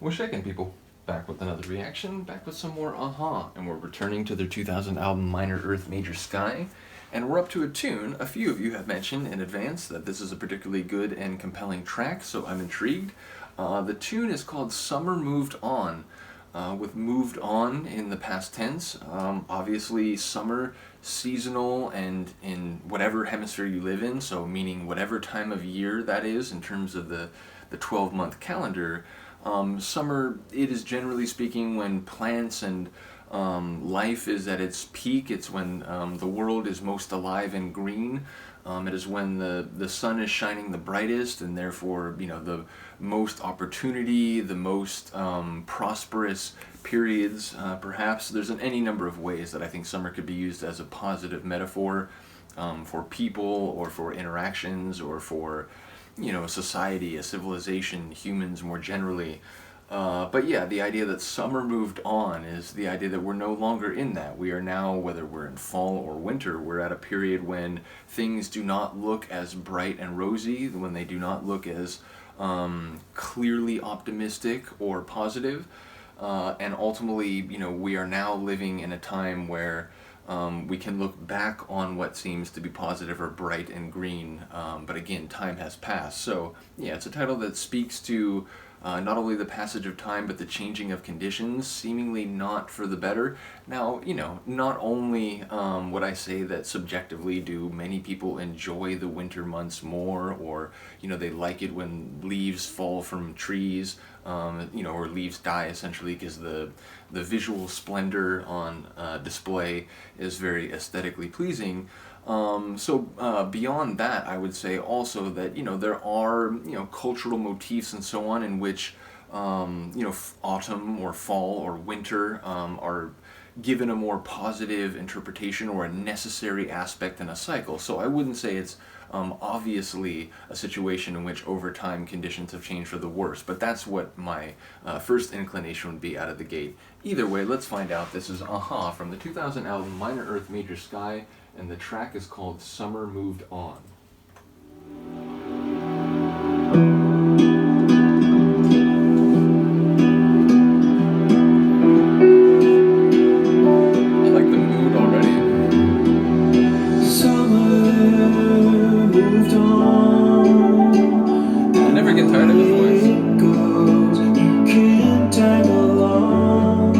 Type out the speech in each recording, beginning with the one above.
What's shaking, people? Back with another reaction, back with some more Aha, and we're returning to their 2000 album Minor Earth, Major Sky, and we're up to a tune. A few of you have mentioned in advance that this is a particularly good and compelling track, so I'm intrigued. The tune is called Summer Moved On, with moved on in the past tense. Obviously, summer, seasonal, and in whatever hemisphere you live in, so meaning whatever time of year that is in terms of the 12-month calendar. Summer, it is generally speaking when plants and life is at its peak. It's when the world is most alive and green. It is when the sun is shining the brightest, and therefore, the most opportunity, the most prosperous periods, perhaps. There's any number of ways that I think summer could be used as a positive metaphor for people or for interactions or for society, a civilization, humans more generally. But yeah, the idea that summer moved on is the idea that we're no longer in that. We are now, whether we're in fall or winter, we're at a period when things do not look as bright and rosy, when they do not look as clearly optimistic or positive. And ultimately, we are now living in a time where we can look back on what seems to be positive or bright and green, but again, time has passed. So, yeah, it's a title that speaks to not only the passage of time, but the changing of conditions, seemingly not for the better. Now, not only would I say that subjectively do many people enjoy the winter months more, or, they like it when leaves fall from trees, or leaves die essentially because the visual splendor on display is very aesthetically pleasing. So beyond that, I would say also that there are cultural motifs and so on in which autumn or fall or winter are given a more positive interpretation or a necessary aspect in a cycle. So I wouldn't say it's obviously a situation in which over time conditions have changed for the worse, but that's what my first inclination would be out of the gate. Either way, let's find out. This is Aha from the 2000 album Minor Earth, Major Sky, and the track is called Summer Moved On. I like the mood already. Summer moved on. I never get tired of his voice. You can tag along.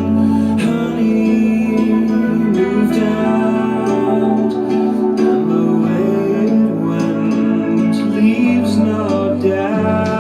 Honey moved out, and the way it went leaves no doubt.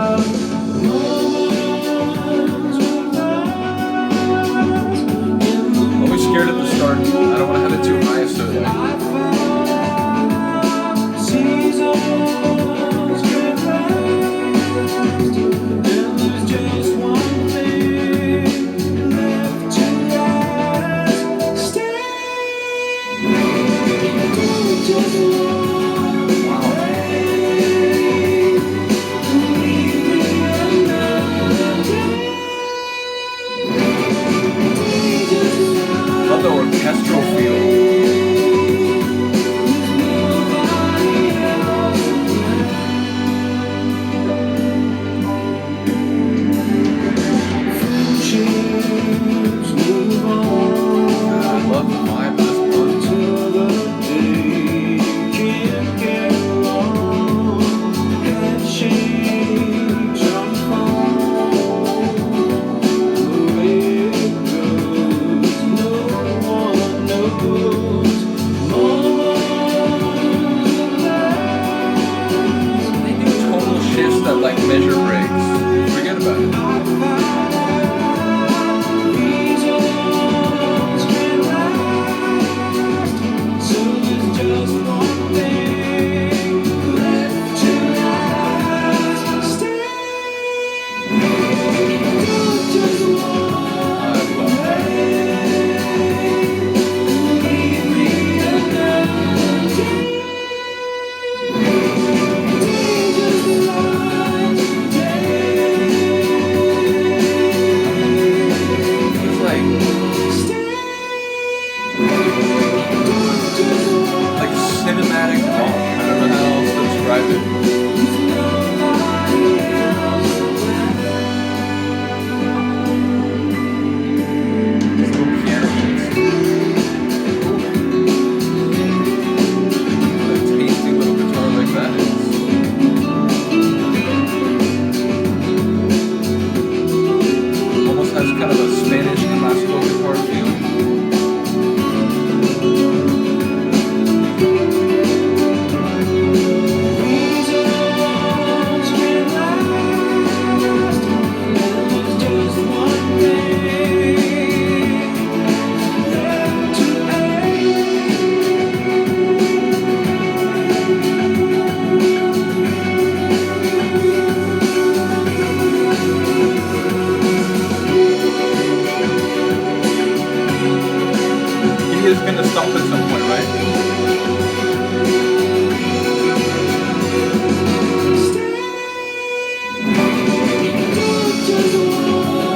is gonna stop at some point, right?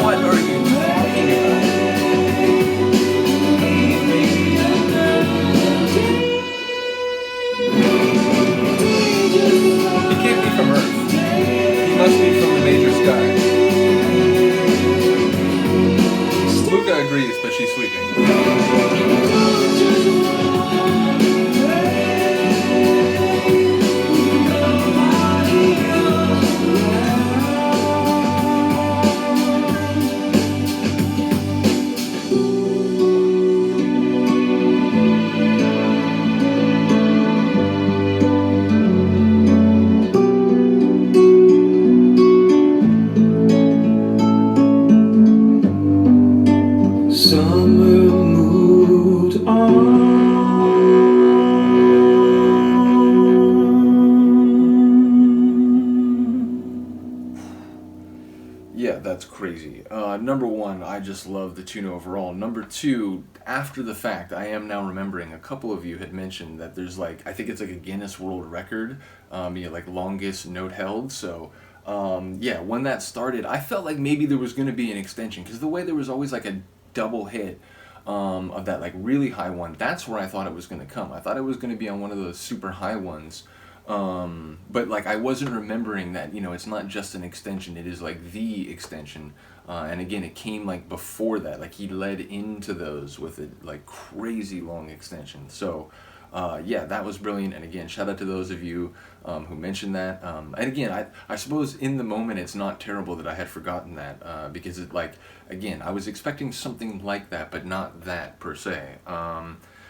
What are you talking about? He can't be from Earth. He must be from the major sky. Luca agrees, but she's sleeping. Summer moved on. Yeah, that's crazy. Number one, I just love the tune overall. Number two, after the fact, I am now remembering a couple of you had mentioned that there's like, I think it's like a Guinness World Record, like longest note held. So, yeah, when that started, I felt like maybe there was going to be an extension because the way there was always like a double hit of that like really high one, that's where I thought it was going to come. I thought it was going to be on one of those super high ones. But like I wasn't remembering that, it's not just an extension, it is like the extension. And again, it came like before that, like he led into those with a like crazy long extension. So yeah, that was brilliant. And again, shout out to those of you who mentioned that. And again, I suppose in the moment it's not terrible that I had forgotten that because it like, again, I was expecting something like that, but not that per se.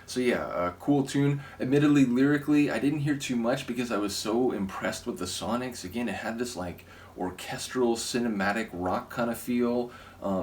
So yeah, cool tune. Admittedly, lyrically, I didn't hear too much because I was so impressed with the sonics. Again, it had this like orchestral, cinematic rock kind of feel.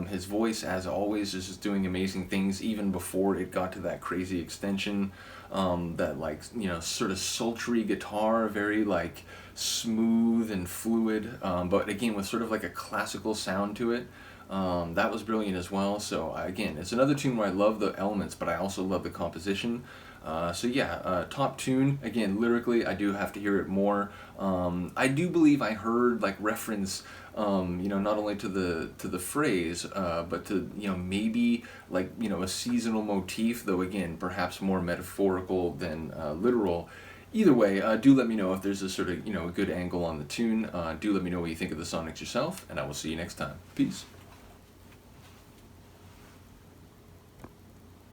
His voice, as always, is just doing amazing things even before it got to that crazy extension. That like, sort of sultry guitar, very like smooth and fluid, but again with sort of like a classical sound to it. That was brilliant as well. So again, it's another tune where I love the elements, but I also love the composition. So yeah, top tune. Again, lyrically, I do have to hear it more. I do believe I heard like reference, not only to the phrase, but to maybe like a seasonal motif, though again, perhaps more metaphorical than literal. Either way, do let me know if there's a sort of a good angle on the tune. Do let me know what you think of the sonics yourself, and I will see you next time. Peace.